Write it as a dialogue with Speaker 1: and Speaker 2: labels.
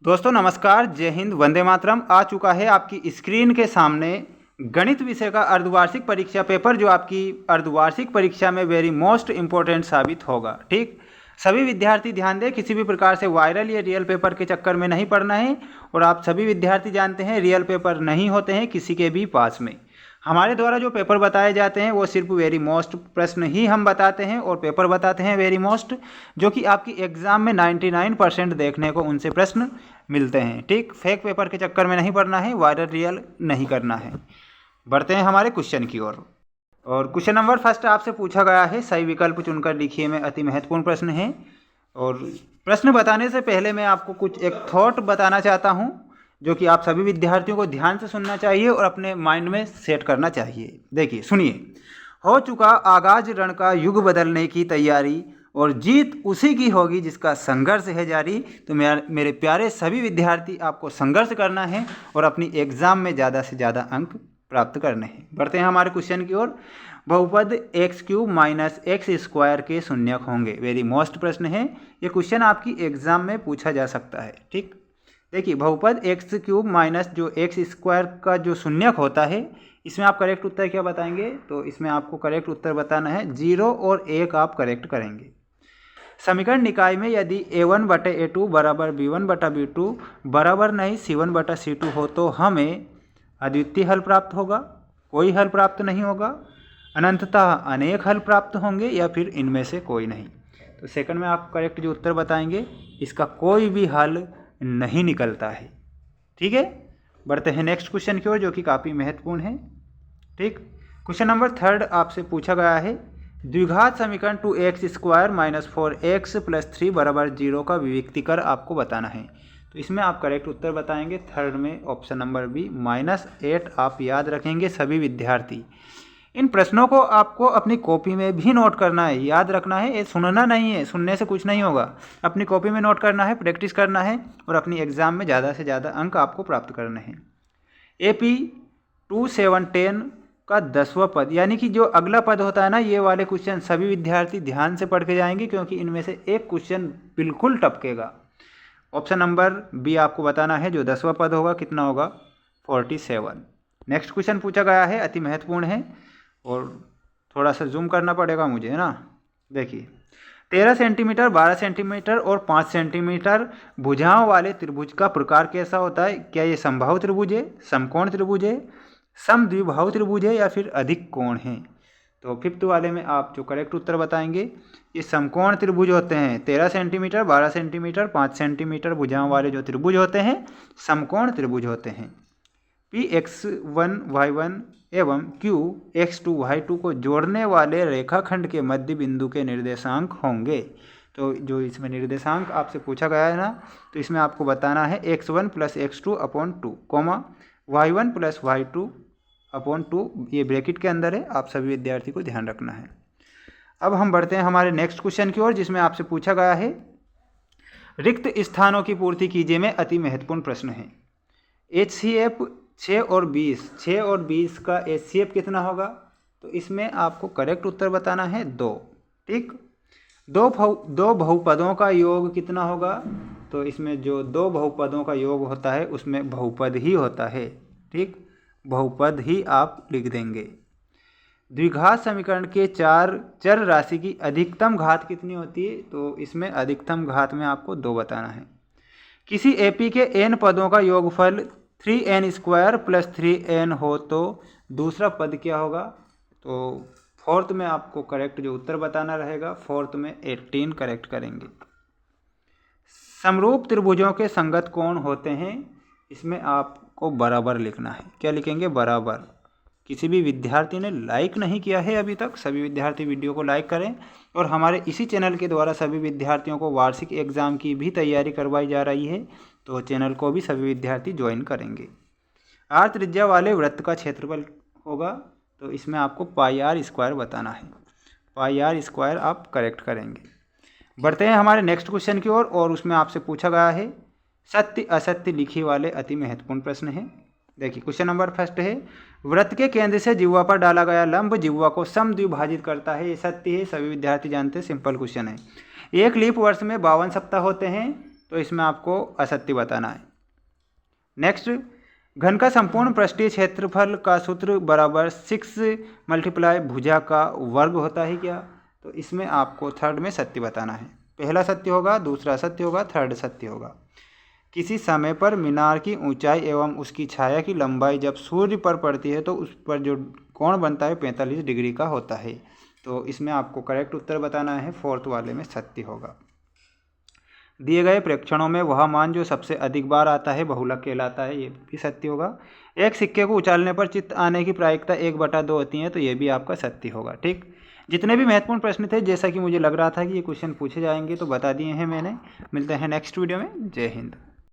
Speaker 1: दोस्तों नमस्कार, जय हिंद, वंदे मातरम। आ चुका है आपकी स्क्रीन के सामने गणित विषय का अर्धवार्षिक परीक्षा पेपर, जो आपकी अर्धवार्षिक परीक्षा में वेरी मोस्ट इम्पोर्टेंट साबित होगा। ठीक, सभी विद्यार्थी ध्यान दें, किसी भी प्रकार से वायरल या रियल पेपर के चक्कर में नहीं पड़ना है। और आप सभी विद्यार्थी जानते हैं रियल पेपर नहीं होते हैं किसी के भी पास में। हमारे द्वारा जो पेपर बताए जाते हैं वो सिर्फ वेरी मोस्ट प्रश्न ही हम बताते हैं और पेपर बताते हैं वेरी मोस्ट, जो कि आपकी एग्ज़ाम में 99% देखने को उनसे प्रश्न मिलते हैं। ठीक, फेक पेपर के चक्कर में नहीं पड़ना है, वायरल रियल नहीं करना है। बढ़ते हैं हमारे क्वेश्चन की ओर। और क्वेश्चन नंबर फर्स्ट आपसे पूछा गया है, सही विकल्प चुनकर लिखिए में अति महत्वपूर्ण प्रश्न है। और प्रश्न बताने से पहले मैं आपको कुछ एक थॉट बताना चाहता हूँ, जो कि आप सभी विद्यार्थियों को ध्यान से सुनना चाहिए और अपने माइंड में सेट करना चाहिए। देखिए, सुनिए। हो चुका आगाज रण का युग बदलने की तैयारी, और जीत उसी की होगी जिसका संघर्ष है जारी। तो मेरे प्यारे सभी विद्यार्थी, आपको संघर्ष करना है और अपनी एग्ज़ाम में ज़्यादा से ज़्यादा अंक प्राप्त करने हैं। बढ़ते हैं हमारे क्वेश्चन की ओर। बहुपद x³ माइनस एक्स स्क्वायर के शून्यक होंगे। वेरी मोस्ट प्रश्न है, ये क्वेश्चन आपकी एग्ज़ाम में पूछा जा सकता है। ठीक, देखिए, बहुपद x³ माइनस जो एक्स स्क्वायर का जो शून्यक होता है, इसमें आप करेक्ट उत्तर क्या बताएंगे? तो इसमें आपको करेक्ट उत्तर बताना है 0 और 1 आप करेक्ट करेंगे। समीकरण निकाय में यदि a1/a2 बराबर b1/b2 बराबर नहीं c1/c2 हो तो हमें अद्वितीय हल प्राप्त होगा, कोई हल प्राप्त नहीं होगा, अनंततः अनेक हल प्राप्त होंगे, या फिर इनमें से कोई नहीं। तो सेकंड में आप करेक्ट जो उत्तर बताएंगे, इसका कोई भी हल नहीं निकलता है। ठीक है, बढ़ते हैं नेक्स्ट क्वेश्चन की ओर, जो कि काफ़ी महत्वपूर्ण है। ठीक, क्वेश्चन नंबर थर्ड आपसे पूछा गया है, द्विघात समीकरण 2x² माइनस 4x प्लस 3 बराबर 0 का विविक्तीकर आपको बताना है। तो इसमें आप करेक्ट उत्तर बताएंगे थर्ड में, ऑप्शन नंबर बी -8 आप याद रखेंगे सभी विद्यार्थी। इन प्रश्नों को आपको अपनी कॉपी में भी नोट करना है, याद रखना है, ये सुनना नहीं है, सुनने से कुछ नहीं होगा। अपनी कॉपी में नोट करना है, प्रैक्टिस करना है और अपनी एग्ज़ाम में ज़्यादा से ज़्यादा अंक आपको प्राप्त करने हैं। AP 2710 का 10वां पद, यानी कि जो अगला पद होता है ना, ये वाले क्वेश्चन सभी विद्यार्थी ध्यान से पढ़ के जाएंगे, क्योंकि इनमें से एक क्वेश्चन बिल्कुल टपकेगा। ऑप्शन नंबर बी आपको बताना है, जो 10वां पद होगा कितना होगा? 47। नेक्स्ट क्वेश्चन पूछा गया है, अति महत्वपूर्ण है और थोड़ा सा जूम करना पड़ेगा मुझे, है ना। देखिए, 13 सेंटीमीटर, 12 सेंटीमीटर और 5 सेंटीमीटर भुजाओं वाले त्रिभुज का प्रकार कैसा होता है? क्या ये समबाहु त्रिभुज है, समकोण त्रिभुज है, समद्विबाहु त्रिभुज है, या फिर अधिक कोण है? तो फिफ्थ वाले में आप जो करेक्ट उत्तर बताएंगे, ये समकोण त्रिभुज होते हैं। 13 सेंटीमीटर, 12 सेंटीमीटर, 5 सेंटीमीटर भुजाओं वाले जो त्रिभुज होते हैं, समकोण त्रिभुज होते हैं। Px1 y1 एवं Qx2 y2 को जोड़ने वाले रेखाखंड के मध्य बिंदु के निर्देशांक होंगे। तो जो इसमें निर्देशांक आपसे पूछा गया है ना, तो इसमें आपको बताना है x1 plus x2 upon 2, y1 plus y2 upon 2, ये ब्रैकेट के अंदर है, आप सभी विद्यार्थी को ध्यान रखना है। अब हम बढ़ते हैं हमारे नेक्स्ट क्वेश्चन की ओर, जिसमें आपसे पूछा गया है, रिक्त स्थानों की पूर्ति कीजिए में अति महत्वपूर्ण प्रश्न है। HCF 6 और 20 का HCF कितना होगा? तो इसमें आपको करेक्ट उत्तर बताना है 2। ठीक, दो बहुपदों का योग कितना होगा? तो इसमें जो दो बहुपदों का योग होता है उसमें बहुपद ही होता है। ठीक, बहुपद ही आप लिख देंगे। द्विघात समीकरण के 4 चर राशि की अधिकतम घात कितनी होती है? तो इसमें अधिकतम घात में आपको 2 बताना है। किसी AP के n पदों का योगफल 3n² प्लस 3n हो तो दूसरा पद क्या होगा? तो फोर्थ में आपको करेक्ट जो उत्तर बताना रहेगा, फोर्थ में 18 करेक्ट करेंगे। समरूप त्रिभुजों के संगत कोण होते हैं, इसमें आपको बराबर लिखना है। क्या लिखेंगे? बराबर। किसी भी विद्यार्थी ने लाइक नहीं किया है अभी तक, सभी विद्यार्थी वीडियो को लाइक करें। और हमारे इसी चैनल के द्वारा सभी विद्यार्थियों को वार्षिक एग्ज़ाम की भी तैयारी करवाई जा रही है, तो चैनल को भी सभी विद्यार्थी ज्वाइन करेंगे। r त्रिज्या वाले वृत्त का क्षेत्रफल होगा, तो इसमें आपको πr² बताना है। πr² आप करेक्ट करेंगे। बढ़ते हैं हमारे नेक्स्ट क्वेश्चन की ओर, और उसमें आपसे पूछा गया है, सत्य असत्य लिखी वाले अति महत्वपूर्ण प्रश्न है। देखिए, क्वेश्चन नंबर फर्स्ट है, वृत्त के केंद्र से जिह्वा पर डाला गया लंब जिह्वा को समद्विभाजित करता है। ये सत्य है, सभी विद्यार्थी जानते हैं, सिंपल क्वेश्चन है। एक लीप वर्ष में 52 सप्ताह होते हैं, तो इसमें आपको असत्य बताना है। नेक्स्ट, घन का संपूर्ण पृष्ठीय क्षेत्रफल का सूत्र बराबर 6 × भुजा का वर्ग होता है क्या? तो इसमें आपको थर्ड में सत्य बताना है। पहला सत्य होगा, दूसरा सत्य होगा, थर्ड सत्य होगा। किसी समय पर मीनार की ऊंचाई एवं उसकी छाया की लंबाई जब सूर्य पर पड़ती है तो उस पर जो कोण बनता है 45 डिग्री का होता है। तो इसमें आपको करेक्ट उत्तर बताना है, फोर्थ वाले में सत्य होगा। दिए गए प्रेक्षणों में वह मान जो सबसे अधिक बार आता है बहुलक कहलाता है, ये भी सत्य होगा। एक सिक्के को उछालने पर चित्त आने की प्रायिकता 1/2 होती है, तो ये भी आपका सत्य होगा। ठीक, जितने भी महत्वपूर्ण प्रश्न थे, जैसा कि मुझे लग रहा था कि ये क्वेश्चन पूछे जाएंगे, तो बता दिए हैं मैंने। मिलते हैं नेक्स्ट वीडियो में। जय हिंद।